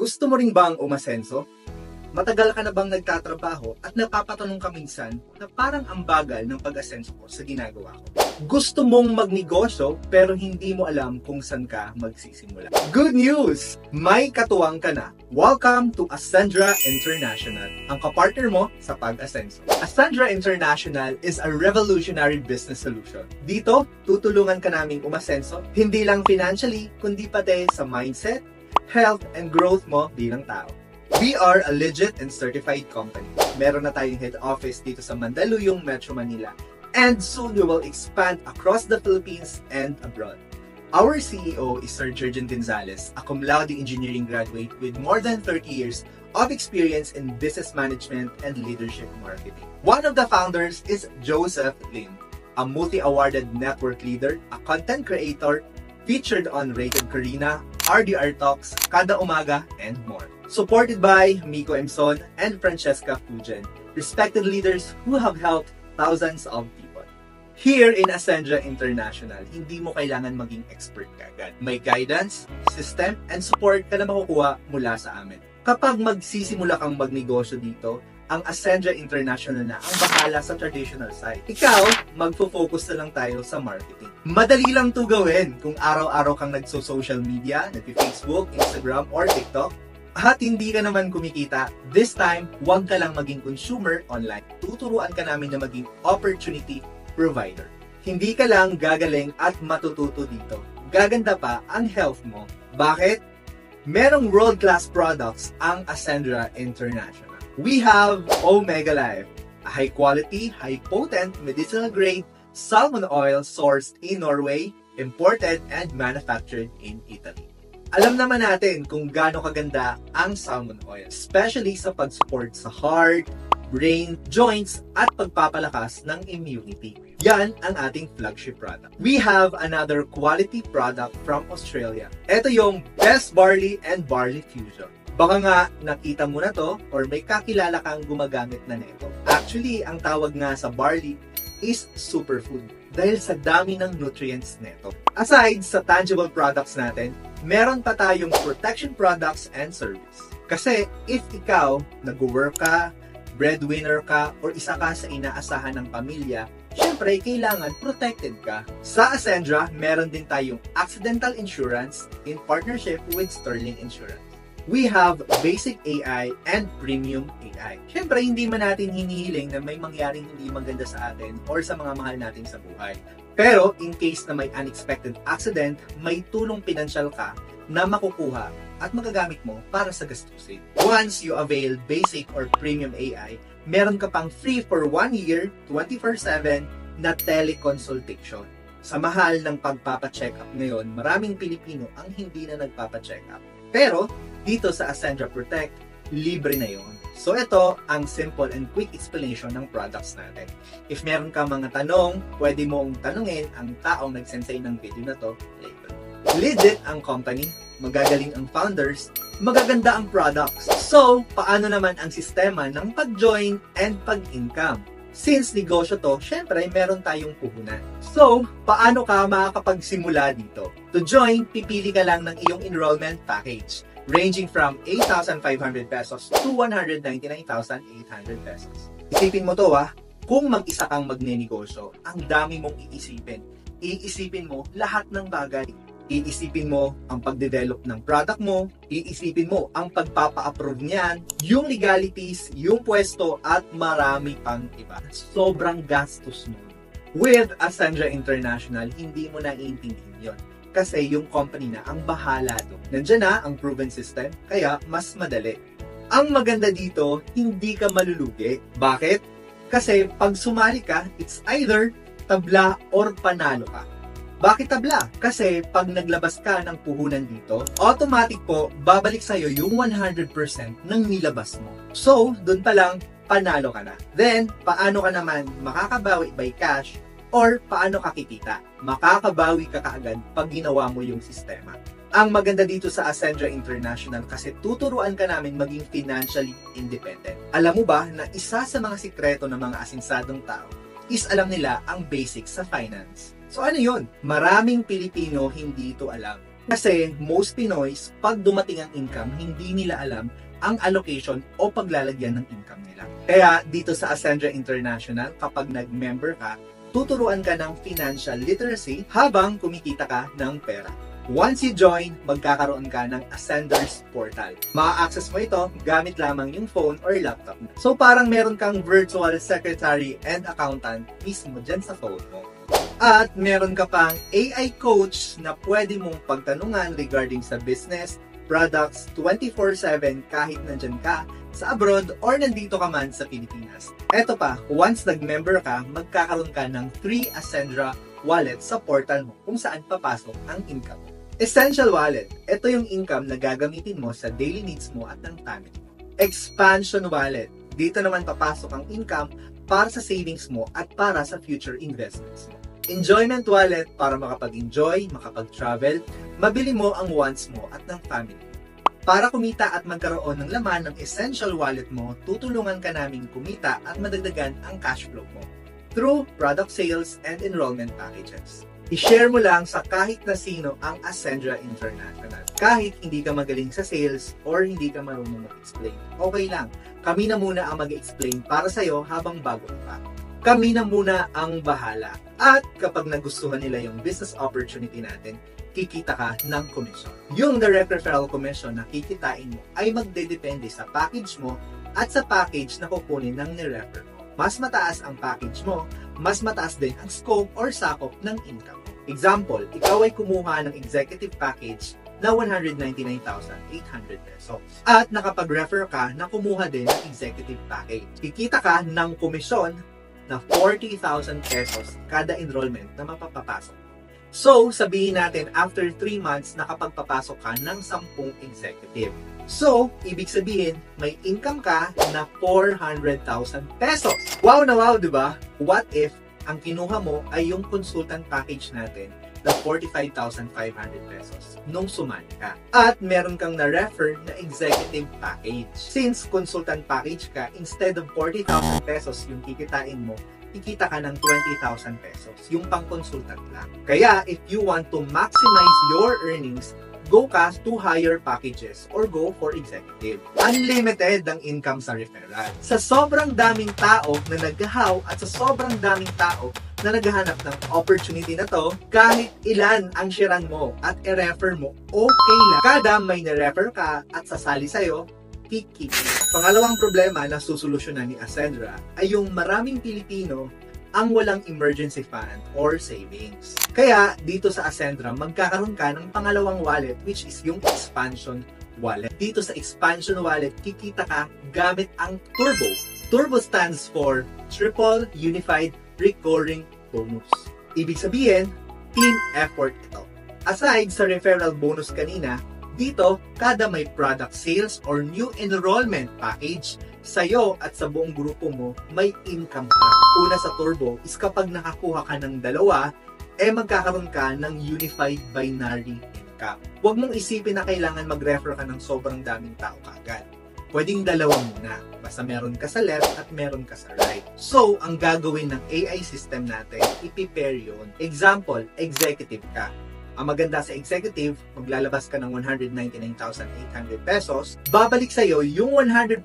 Gusto mo rin bang umasenso? Matagal ka na bang nagtatrabaho at napapatanong ka minsan na parang ang bagal ng pag-asenso ko sa ginagawa ko? Gusto mong magnegosyo pero hindi mo alam kung saan ka magsisimula. Good news! May katuwang ka na. Welcome to Ascendra International, ang kapartner mo sa pag-asenso. Ascendra International is a revolutionary business solution. Dito, tutulungan ka naming umasenso, hindi lang financially, kundi pati sa mindset, health, and growth mo bilang tao. We are a legit and certified company. Meron na tayong head office dito sa Mandaluyong, Metro Manila. And soon we will expand across the Philippines and abroad. Our CEO is Sir Jurgen Gonzalez, a cum laude engineering graduate with more than 30 years of experience in business management and leadership marketing. One of the founders is Joseph Lim, a multi-awarded network leader, a content creator, featured on Rated Karina, RDR Talks, Kada Umaga, and more. Supported by Miko Emson and Francesca Fugen, respected leaders who have helped thousands of people. Here in Ascendra International, hindi mo kailangan maging expert kagad. May guidance, system, and support ka na makukuha mula sa amin. Kapag magsisimula kang magnegosyo dito, ang Ascendra International na ang bahala sa traditional side. Ikaw, magfo-focus na lang tayo sa marketing. Madali lang to gawin kung araw-araw kang nagso-social media, nag-Facebook, Instagram, or TikTok, at hindi ka naman kumikita. This time, huwag ka lang maging consumer online. Tuturuan ka namin na maging opportunity provider. Hindi ka lang gagaling at matututo dito. Gaganda pa ang health mo. Bakit? Merong world-class products ang Ascendra International. We have Omega Life, a high-quality, high-potent, medicinal-grade salmon oil sourced in Norway, imported and manufactured in Italy. Alam naman natin kung gaano kaganda ang salmon oil, especially sa pag-support sa heart, brain, joints, at pagpapalakas ng immunity. Yan ang ating flagship product. We have another quality product from Australia. Ito yung Best Barley and Barley Fusion. Baka nga nakita mo na to or may kakilala kang gumagamit na nito. Actually, ang tawag nga sa barley is superfood dahil sa dami ng nutrients nito. Aside sa tangible products natin, meron pa tayong protection products and service. Kasi if ikaw, nag-work ka, breadwinner ka, or isa ka sa inaasahan ng pamilya, syempre, kailangan protected ka. Sa Ascendra, meron din tayong accidental insurance in partnership with Sterling Insurance. We have basic AI and premium AI. Syempre, hindi man natin hinihiling na may mangyaring hindi maganda sa atin or sa mga mahal natin sa buhay. Pero, in case na may unexpected accident, may tulong pinansyal ka na makukuha at magagamit mo para sa gastusin. Once you avail basic or premium AI, meron ka pang free for 1 year, 24/7 na teleconsultation. Sa mahal ng pagpapacheck up ngayon, maraming Pilipino ang hindi na nagpapacheck up. Pero, dito sa Ascendra Protect, libre na yon. So ito ang simple and quick explanation ng products natin. If meron ka mga tanong, pwede mong tanungin ang taong nagsensay ng video na to later. Legit ang company, magagaling ang founders, magaganda ang products. So, paano naman ang sistema ng pag-join and pag-income? Since negosyo to, syempre meron tayong puhunan. So, paano ka makakapagsimula dito? To join, pipili ka lang ng iyong enrollment package, ranging from 8,500 pesos to 199,800 pesos. Isipin mo to kung mag-isa kang magnenegosyo, ang dami mong iisipin. Iisipin mo lahat ng bagay. Iisipin mo ang pag-develop ng product mo, iisipin mo ang pagpapa-approve niyan, yung legalities, yung pwesto, at marami pang iba. Sobrang gastos mo. With Ascendra International, hindi mo na iintindihin yun. Kasi yung company na ang bahala doon. Nandiyan na ang proven system, kaya mas madali. Ang maganda dito, hindi ka malulugi. Bakit? Kasi pag sumali ka, it's either tabla or panalo ka. Bakit tabla? Kasi pag naglabas ka ng puhunan dito, automatic po, babalik sa'yo yung 100% ng nilabas mo. So, dun pa lang, panalo ka na. Then, paano ka naman makakabawi by cash or paano ka kikita? Makakabawi ka kaagad pag ginawa mo yung sistema. Ang maganda dito sa Ascendra International kasi tuturuan ka namin maging financially independent. Alam mo ba na isa sa mga sikreto ng mga asinsadong tao is alam nila ang basics sa finance? So ano yun? Maraming Pilipino hindi ito alam. Kasi most Pinoys, pag dumating ang income, hindi nila alam ang allocation o paglalagyan ng income nila. Kaya dito sa Ascendra International, kapag nag-member ka, tuturuan ka ng financial literacy habang kumikita ka ng pera. Once you join, magkakaroon ka ng Ascender's Portal. Ma-access mo ito gamit lamang yung phone or laptop mo. So parang meron kang virtual secretary and accountant mismo dyan sa phone mo. At meron ka pang AI coach na pwede mong pagtanungan regarding sa business, products 24/7 kahit nandyan ka sa abroad or nandito ka man sa Pilipinas. Eto pa, once nag-member ka, magkakaroon ka ng free Ascendra wallet sa portal mo kung saan papasok ang income mo. Essential Wallet, ito yung income na gagamitin mo sa daily needs mo at ng family mo. Expansion Wallet, dito naman papasok ang income para sa savings mo at para sa future investments mo. Enjoyment Wallet, para makapag-enjoy, makapag-travel, mabili mo ang wants mo at ng family mo. Para kumita at magkaroon ng laman ng Essential Wallet mo, tutulungan ka namin kumita at madagdagan ang cash flow mo through product sales and enrollment packages. I-share mo lang sa kahit na sino ang Ascendra International. Kahit hindi ka magaling sa sales or hindi ka marunong mag-explain, okay lang. Kami na muna ang mag-explain para sa'yo habang bago pa. Kami na muna ang bahala. At kapag nagustuhan nila yung business opportunity natin, kikita ka ng commission. Yung direct referral commission na kikitain mo ay magdedepende sa package mo at sa package na kukunin ng ni-refer mo. Mas mataas ang package mo, mas mataas din ang scope or sakop ng income. Example, ikaw ay kumuha ng executive package na 199,800 pesos. At nakapag-refer ka na kumuha din ng executive package. Kikita ka ng komisyon na 40,000 pesos kada enrollment na mapapapasok. So, sabihin natin after 3 months nakapagpapasok ka ng 10 executive. So, ibig sabihin, may income ka na 400,000 pesos. Wow na wow, di ba? What if ang kinuha mo ay yung consultant package natin na 45,500 pesos nung sumali ka. At meron kang na-refer na executive package. Since consultant package ka, instead of 40,000 pesos yung kikitain mo, kikita ka ng 20,000 pesos, yung pang-consultant lang. Kaya, if you want to maximize your earnings, go ka to higher packages or go for executive. Unlimited ang income sa referral. Sa sobrang daming tao na naghahaw at sa sobrang daming tao na naghahanap ng opportunity na to, kahit ilan ang sharean mo at i-refer mo, okay lang. Kada may na-refer ka at sasali sa'yo, kiki. Pangalawang problema na susolusyonan ni Ascendra ay yung maraming Pilipino ang walang emergency fund or savings. Kaya dito sa Ascendra, magkakaroon ka ng pangalawang wallet which is yung expansion wallet. Dito sa expansion wallet, kikita ka gamit ang Turbo. Turbo stands for Triple Unified Recurring Bonus. Ibig sabihin, team effort ito. Aside sa referral bonus kanina, dito, kada may product sales or new enrollment package, sa'yo at sa buong grupo mo, may income ka. Una sa Turbo is kapag nakakuha ka ng dalawa, magkakaroon ka ng unified binary income. Huwag mong isipin na kailangan mag-refer ka ng sobrang daming tao kaagad. Pwedeng dalawa muna, basta meron ka sa left at meron ka sa right. So, ang gagawin ng AI system natin, i-prepare yun. Example, executive ka. Ang maganda sa executive, maglalabas ka ng 199,800 pesos, babalik sa'yo yung 100%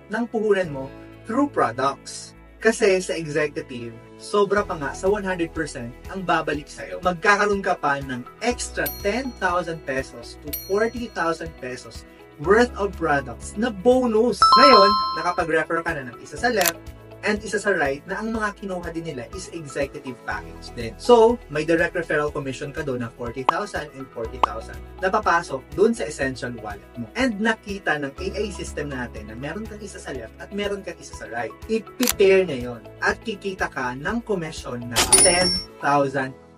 ng puhunan mo through products. Kasi sa executive, sobra pa nga sa 100% ang babalik sa'yo. Magkakaroon ka pa ng extra 10,000 pesos to 40,000 pesos worth of products na bonus. Ngayon, nakapag-refer ka na ng isa sa left, and isa sa right na ang mga kinuha din nila is executive package din. So, may direct referral commission ka doon na 40,000 and 40,000 na papasok doon sa essential wallet mo. And nakita ng AI system natin na meron kang isa sa left at meron kang isa sa right. I-prepare niya yon at kikita ka ng commission na 10,000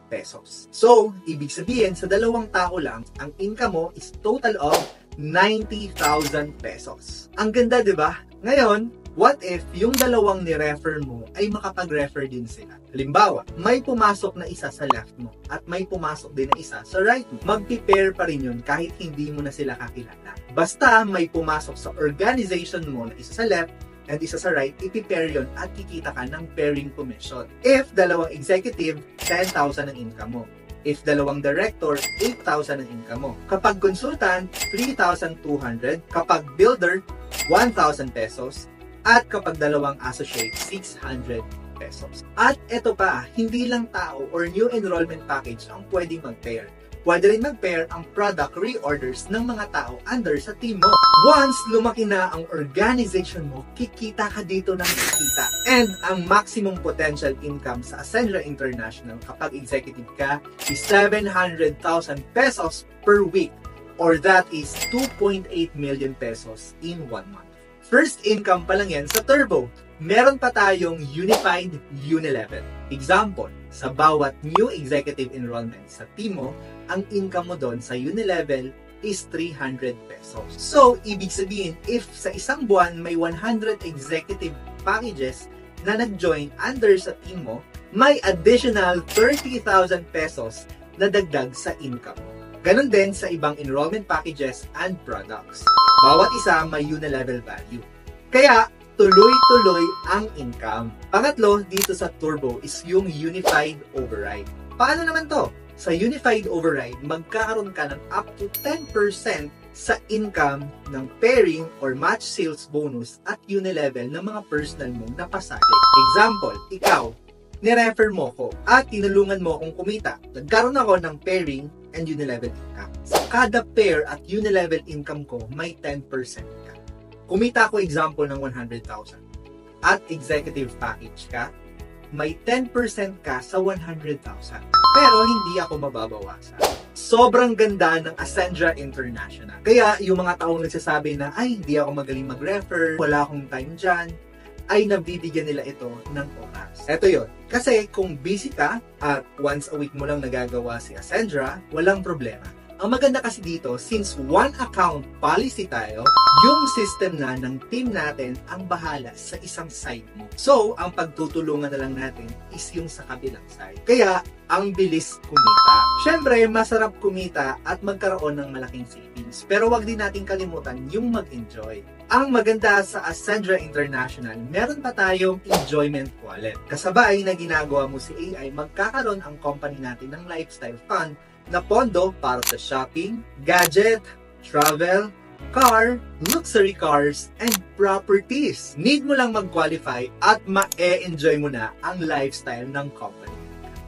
pesos. So, ibig sabihin, sa dalawang tao lang, ang income mo is total of 90,000 pesos. Ang ganda, di ba? Ngayon, what if yung dalawang ni-refer mo ay makapag-refer din sila? Halimbawa, may pumasok na isa sa left mo at may pumasok din na isa sa right mo. Mag-prepare pa rin yun kahit hindi mo na sila kakilala. Basta may pumasok sa organization mo na isa sa left and isa sa right, i-prepare yun at kikita ka ng pairing commission. If dalawang executive, 10,000 ang income mo. If dalawang director, 8,000 ang income mo. Kapag consultant, 3,200. Kapag builder, 1,000 pesos. At kapag dalawang associate, 600 pesos. At ito pa, hindi lang tao or new enrollment package ang pwedeng mag-pair. Pwede rin mag-pair ang product reorders ng mga tao under sa team mo. Once lumaki na ang organization mo, kikita ka dito ng kikita. And ang maximum potential income sa Ascendra International kapag executive ka is 700,000 pesos per week, or that is 2.8 million pesos in 1 month. First income pa lang yan sa Turbo. Meron pa tayong Unified Unilevel. Example, sa bawat new executive enrollment sa team mo, ang income mo doon sa Unilevel is 300 pesos. So, ibig sabihin, if sa isang buwan may 100 executive packages na nag-join under sa team mo, may additional 30,000 pesos na dagdag sa income mo. Ganon din sa ibang enrollment packages and products. Bawat isa may Unilevel value. Kaya, tuloy-tuloy ang income. Pangatlo, dito sa Turbo is yung Unified Override. Paano naman to? Sa Unified Override, magkakaroon ka ng up to 10% sa income ng pairing or match sales bonus at Unilevel ng mga personal mong napasali. Example, ikaw, nirefer mo ko at tinulungan mo akong kumita. Nagkaroon ako ng pairing and Unilevel income. Sa kada pair at Unilevel income ko, may 10% ka. Kumita ako example ng 100,000 at executive package ka, may 10% ka sa 100,000. Pero hindi ako mababawasan. Sobrang ganda ng Ascendra International. Kaya yung mga taong nagsasabi na, ay, hindi ako magaling mag-refer, wala akong time dyan, ay nabibigyan nila ito ng oras. Ito yun. Kasi kung busy ka at once a week mo lang nagagawa si Ascendra, walang problema. Ang maganda kasi dito, since one account policy tayo, yung system na ng team natin ang bahala sa isang side mo. So, ang pagtutulungan na lang natin is yung sa kabilang side. Kaya, ang bilis kumita. Syempre, masarap kumita at magkaroon ng malaking savings. Pero wag din natin kalimutan yung mag-enjoy. Ang maganda sa Ascendra International, meron pa tayong enjoyment wallet. Kasabay na ginagawa mo si AI, magkakaroon ang company natin ng lifestyle fund na pondo para sa shopping, gadget, travel, car, luxury cars, and properties. Need mo lang mag-qualify at ma-enjoy mo na ang lifestyle ng company.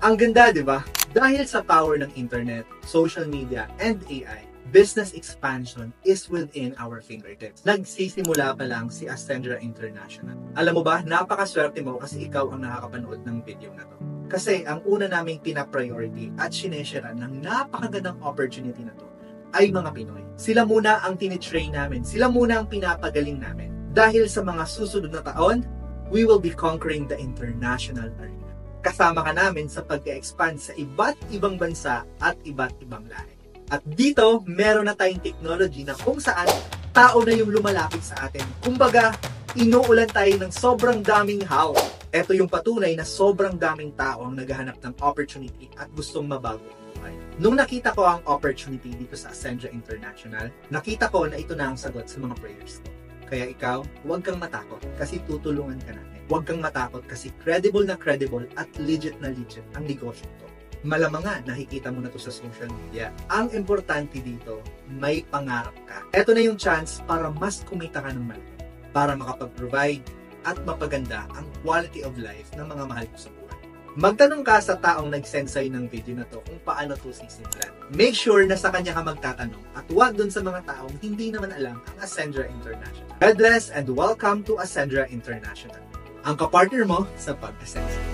Ang ganda, di ba? Dahil sa power ng internet, social media, and AI, business expansion is within our fingertips. Nagsisimula pa lang si Ascendra International. Alam mo ba, napakaswerte mo kasi ikaw ang nakakapanood ng video na to. Kasi ang una naming pina-priority at sineshare ng napakagandang opportunity na to ay mga Pinoy. Sila muna ang tinitrain namin. Sila muna ang pinapagaling namin. Dahil sa mga susunod na taon, we will be conquering the international arena. Kasama ka namin sa pag-expand sa iba't ibang bansa at iba't ibang lahi. At dito, meron na tayong technology na kung saan tao na yung lumalapit sa atin. Kumbaga, inuulan tayo ng sobrang daming how. Ito yung patunay na sobrang daming tao ang naghahanap ng opportunity at gustong mabago ang buhay. Nung nakita ko ang opportunity dito sa Ascendra International, nakita ko na ito na ang sagot sa mga prayers ko. Kaya ikaw, huwag kang matakot kasi tutulungan ka natin. Huwag kang matakot kasi credible at legit na legit ang negosyo to. Malamang nga, nakikita mo na to sa social media. Ang importante dito, may pangarap ka. Ito na yung chance para mas kumita ka ng malaki. Para makapag-provide at mapaganda ang quality of life ng mga mahal ko sa buhay. Magtanong ka sa taong nag-send sa'yo ng video na to kung paano to sisimulan. Make sure na sa kanya ka magtatanong at huwag dun sa mga taong hindi naman alam ang Ascendra International. God bless and welcome to Ascendra International. Ang kapartner mo sa pag-ascend.